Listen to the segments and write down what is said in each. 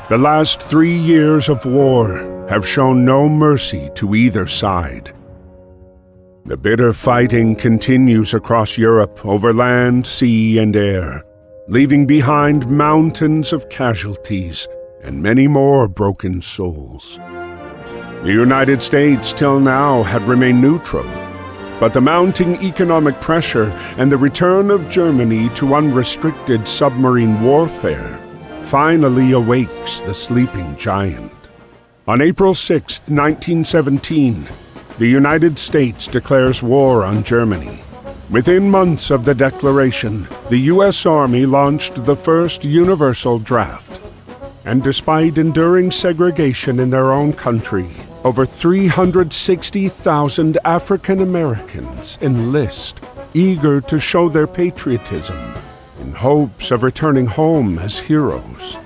The last 3 years of war have shown no mercy to either side. The bitter fighting continues across Europe over land, sea, and air, leaving behind mountains of casualties and many more broken souls. The United States till now had remained neutral, but the mounting economic pressure and the return of Germany to unrestricted submarine warfare finally awakes the sleeping giant. On April 6, 1917, the United States declares war on Germany. Within months of the declaration, the U.S. Army launched the first universal draft. And despite enduring segregation in their own country, over 360,000 African Americans enlist, eager to show their patriotism, in hopes of returning home as heroes.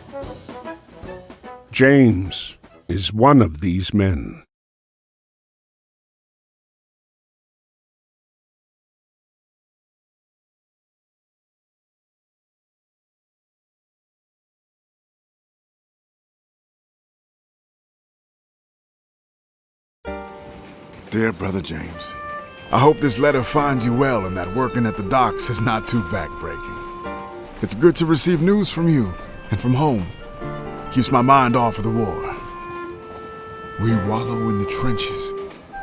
James is one of these men. Dear Brother James, I hope this letter finds you well and that working at the docks is not too backbreaking. It's good to receive news from you and from home. Keeps my mind off of the war. We wallow in the trenches,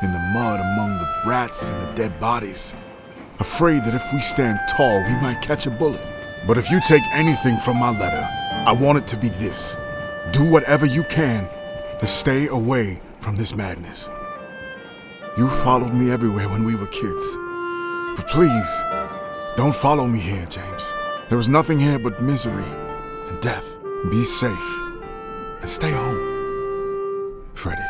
in the mud among the rats and the dead bodies, afraid that if we stand tall, we might catch a bullet. But if you take anything from my letter, I want it to be this. Do whatever you can to stay away from this madness. You followed me everywhere when we were kids. But please, don't follow me here, James. There is nothing here but misery and death. Be safe and stay home. Freddie.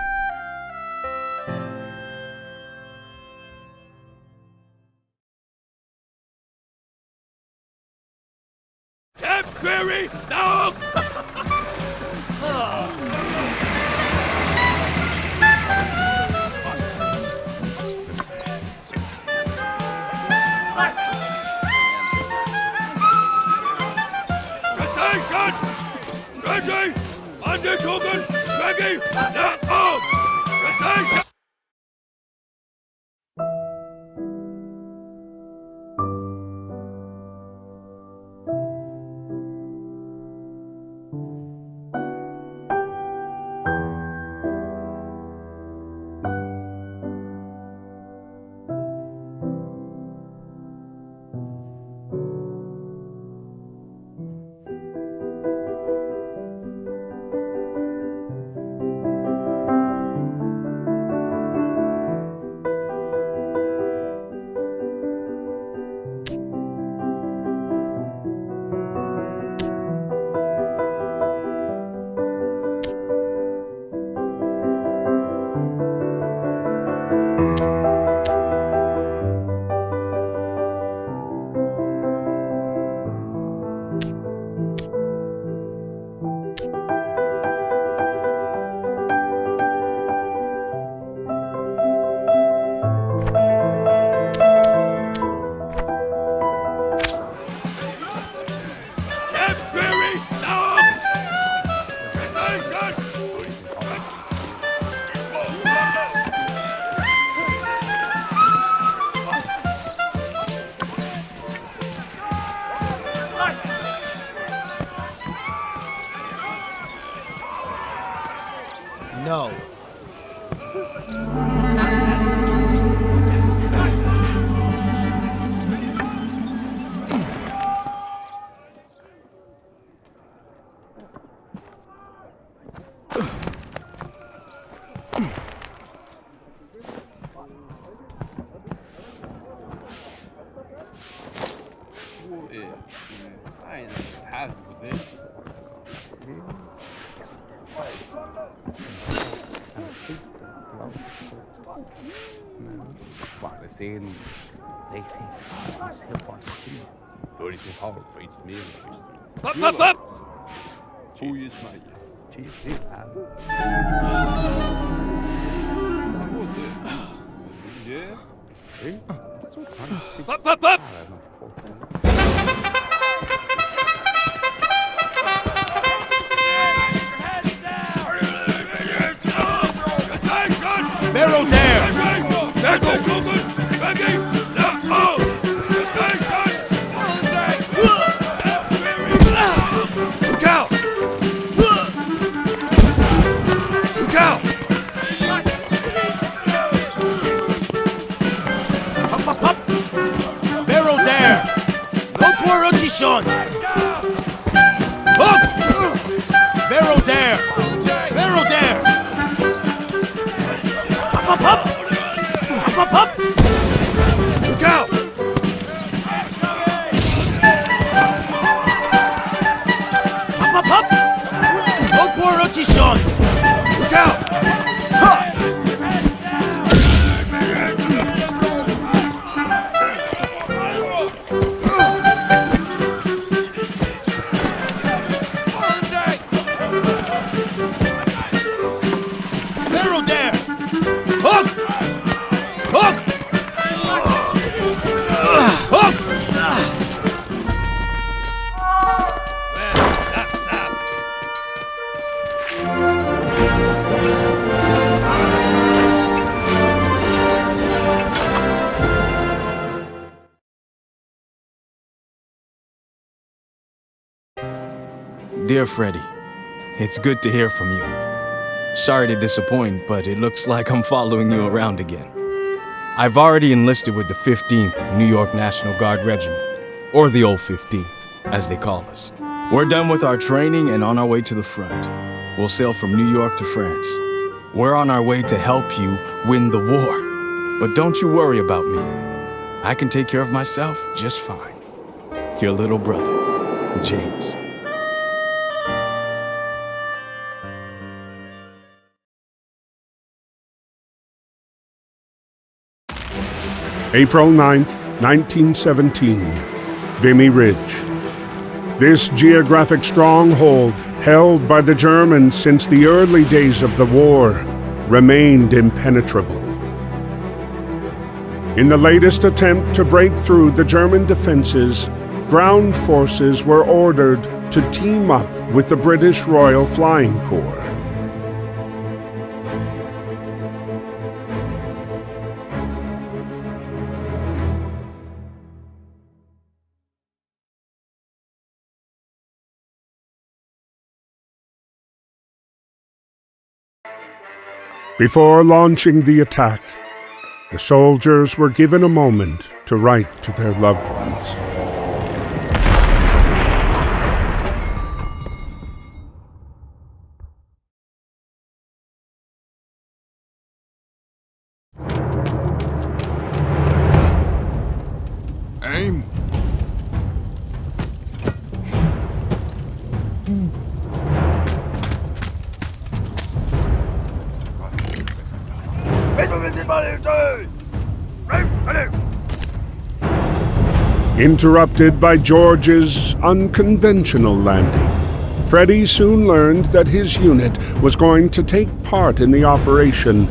Temporary! No! Ready! Angezogen! Ready! Now! Cessation! No. Scenen. Das ist positiv. Würde ich nicht haben, für ihn mehr. Hopp! Fui isso, Maria. Tschüss. Hopp! Barrel there! Echo Jogo! Ready! Now! Station! Look out! Look out! Up! Barrel there! No poor rotation! Hook! Barrel there! Barrel there! Up! Look out! Up! No poor rotation! Look out! Barrel there! Hook! Hook! Hook! Dear Freddy, it's good to hear from you. Sorry to disappoint, but it looks like I'm following you around again. I've already enlisted with the 15th New York National Guard Regiment, or the old 15th, as they call us. We're done with our training and on our way to the front. We'll sail from New York to France. We're on our way to help you win the war. But don't you worry about me. I can take care of myself just fine. Your little brother, James. April 9th, 1917, Vimy Ridge. This geographic stronghold, held by the Germans since the early days of the war, remained impenetrable. In the latest attempt to break through the German defenses, ground forces were ordered to team up with the British Royal Flying Corps. Before launching the attack, the soldiers were given a moment to write to their loved ones. Aim. Interrupted by George's unconventional landing, Freddy soon learned that his unit was going to take part in the operation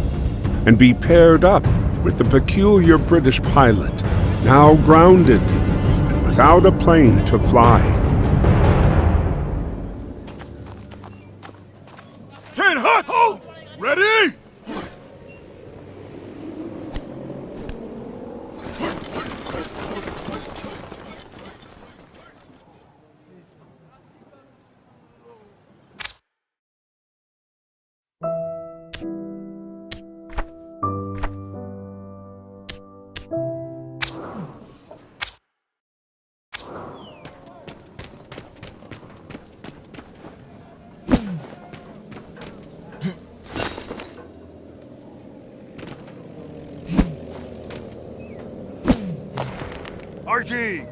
and be paired up with the peculiar British pilot, now grounded and without a plane to fly. 10 hot! Oh! Ready? Archie!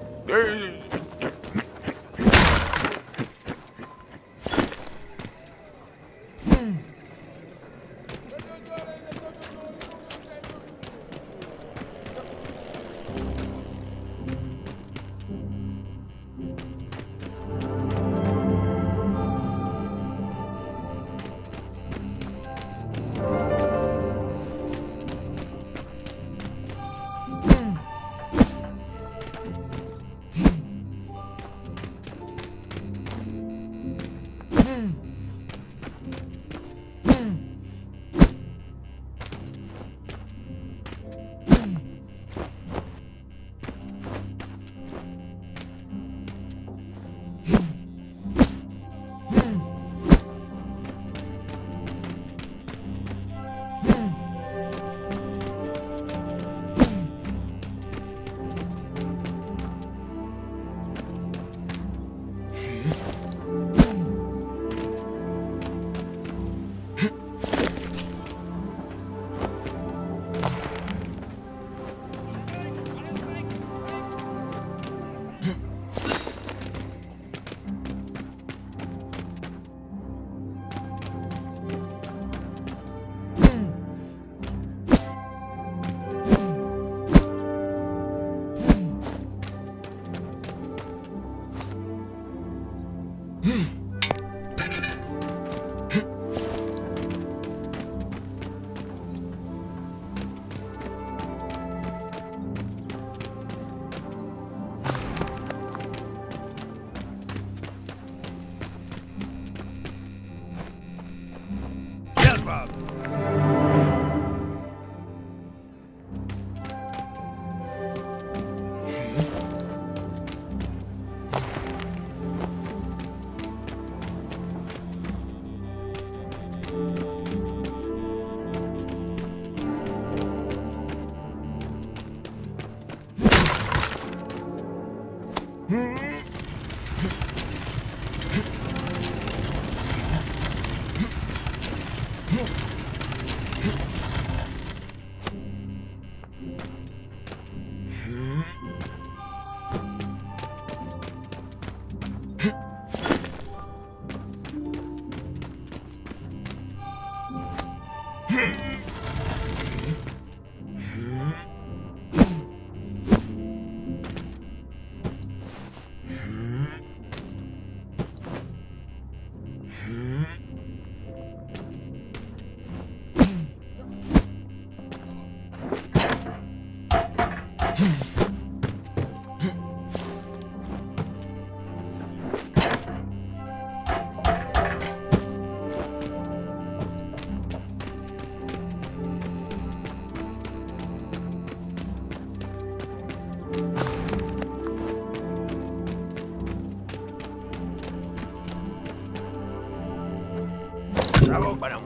Yes, Bob. Bravo, varão.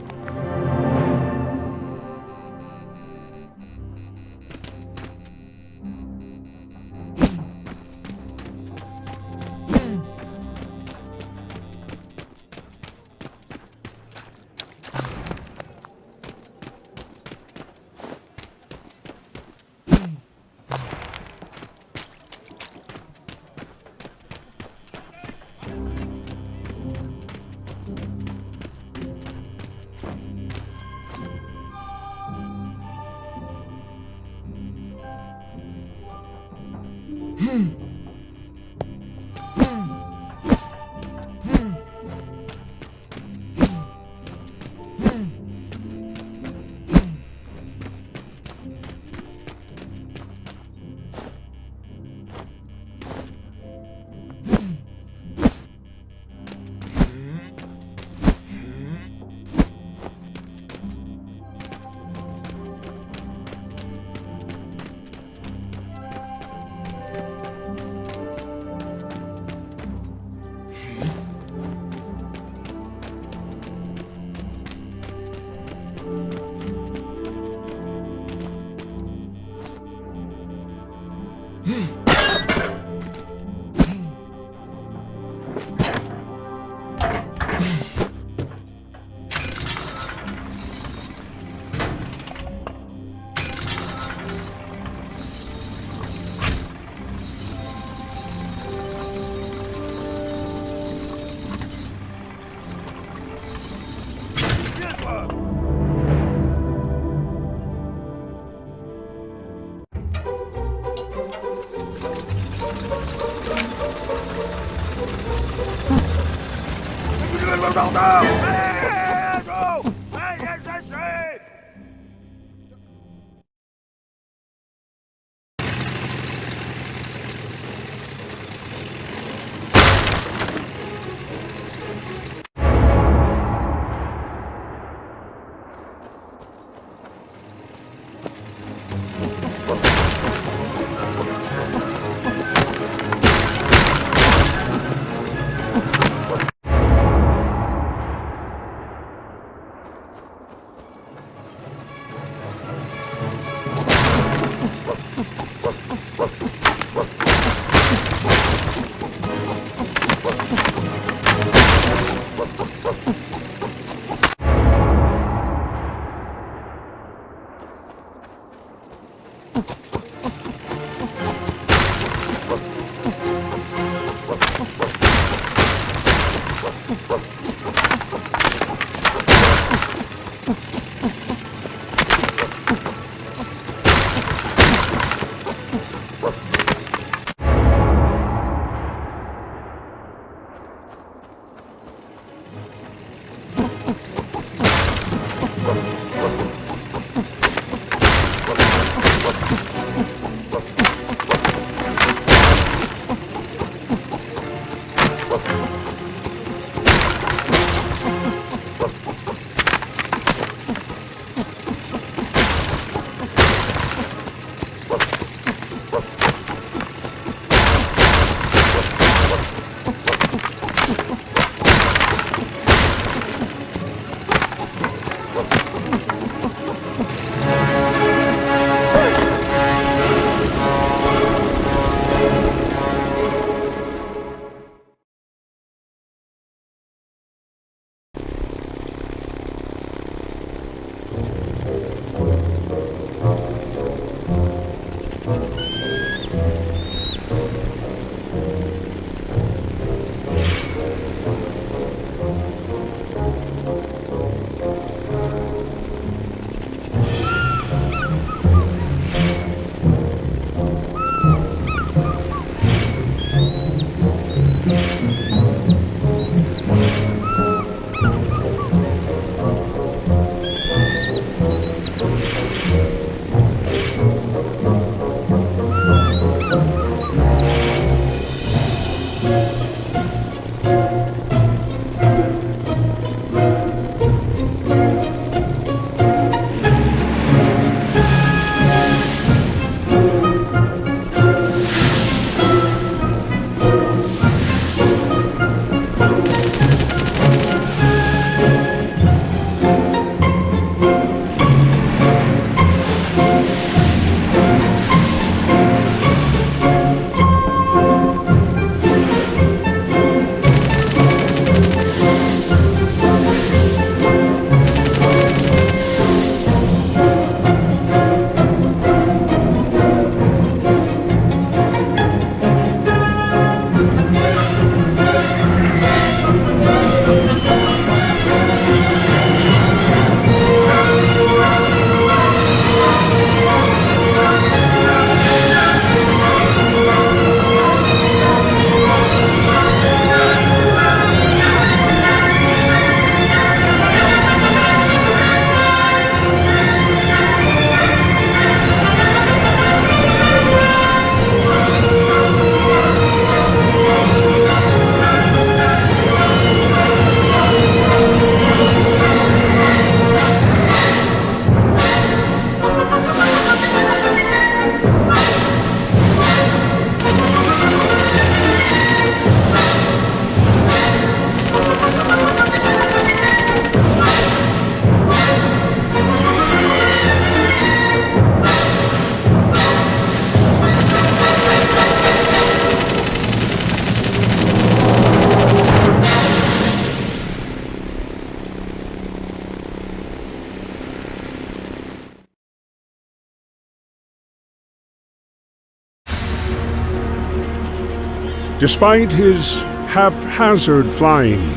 Despite his haphazard flying,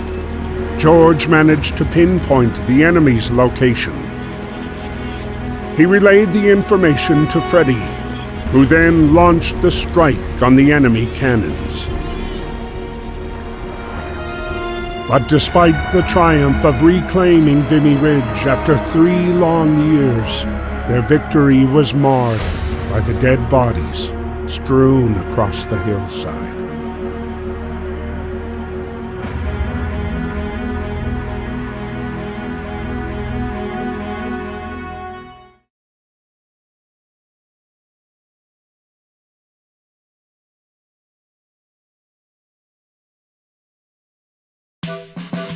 George managed to pinpoint the enemy's location. He relayed the information to Freddy, who then launched the strike on the enemy cannons. But despite the triumph of reclaiming Vimy Ridge after 3 long years, their victory was marred by the dead bodies strewn across the hillside.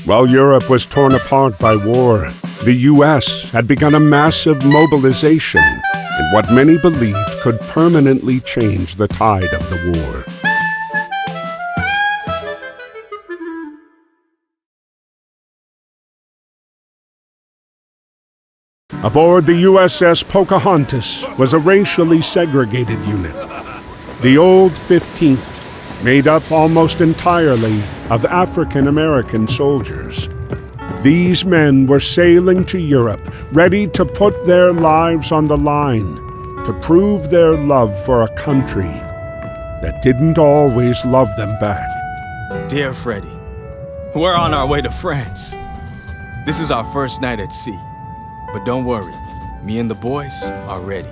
While Europe was torn apart by war, the U.S. had begun a massive mobilization in what many believed could permanently change the tide of the war. Aboard the USS Pocahontas was a racially segregated unit. The old 15th, made up almost entirely of African-American soldiers. These men were sailing to Europe, ready to put their lives on the line, to prove their love for a country that didn't always love them back. Dear Freddy, we're on our way to France. This is our first night at sea. But don't worry, me and the boys are ready.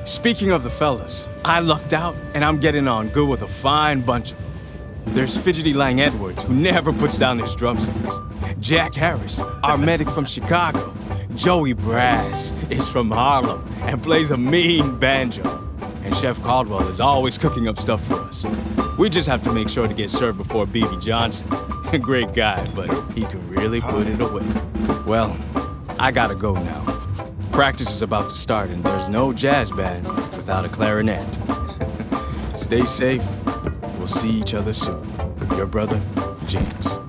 Speaking of the fellas, I lucked out and I'm getting on good with a fine bunch of them. There's Fidgety Lang Edwards, who never puts down his drumsticks. Jack Harris, our medic from Chicago. Joey Brass is from Harlem and plays a mean banjo. And Chef Caldwell is always cooking up stuff for us. We just have to make sure to get served before B.B. Johnson. Great guy, but he can really put it away. Well, I gotta go now. Practice is about to start, and there's no jazz band without a clarinet. Stay safe. We'll see each other soon. Your brother, James.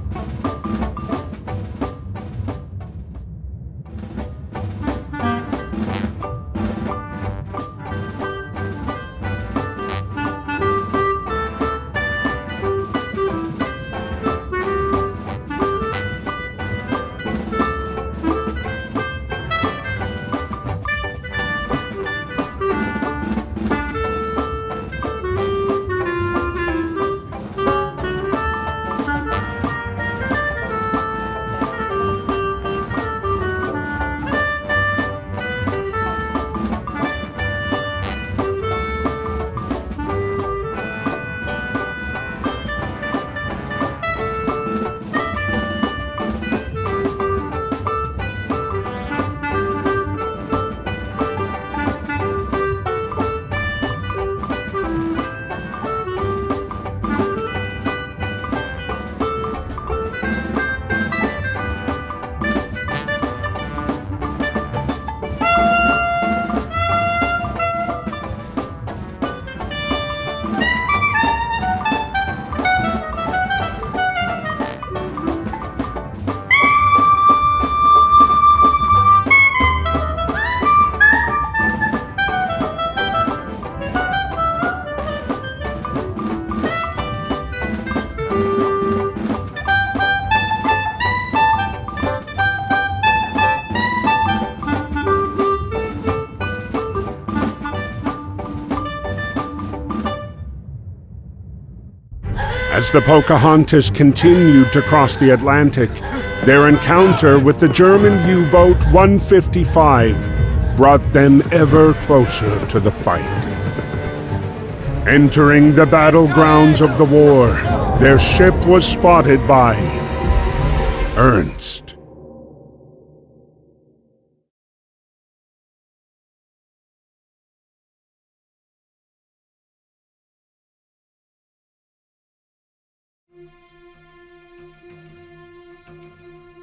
As the Pocahontas continued to cross the Atlantic, their encounter with the German U-boat 155 brought them ever closer to the fight. Entering the battlegrounds of the war, their ship was spotted by Ernst.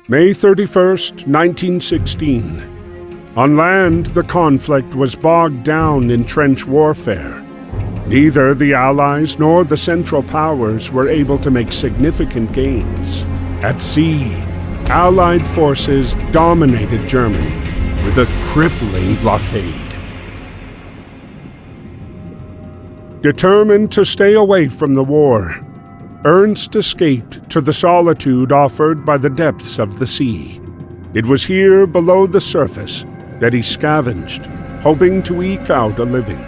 May 31st, 1916. On land, the conflict was bogged down in trench warfare. Neither the Allies nor the Central Powers were able to make significant gains. At sea, Allied forces dominated Germany with a crippling blockade. Determined to stay away from the war, Ernst escaped to the solitude offered by the depths of the sea. It was here below the surface that he scavenged, hoping to eke out a living.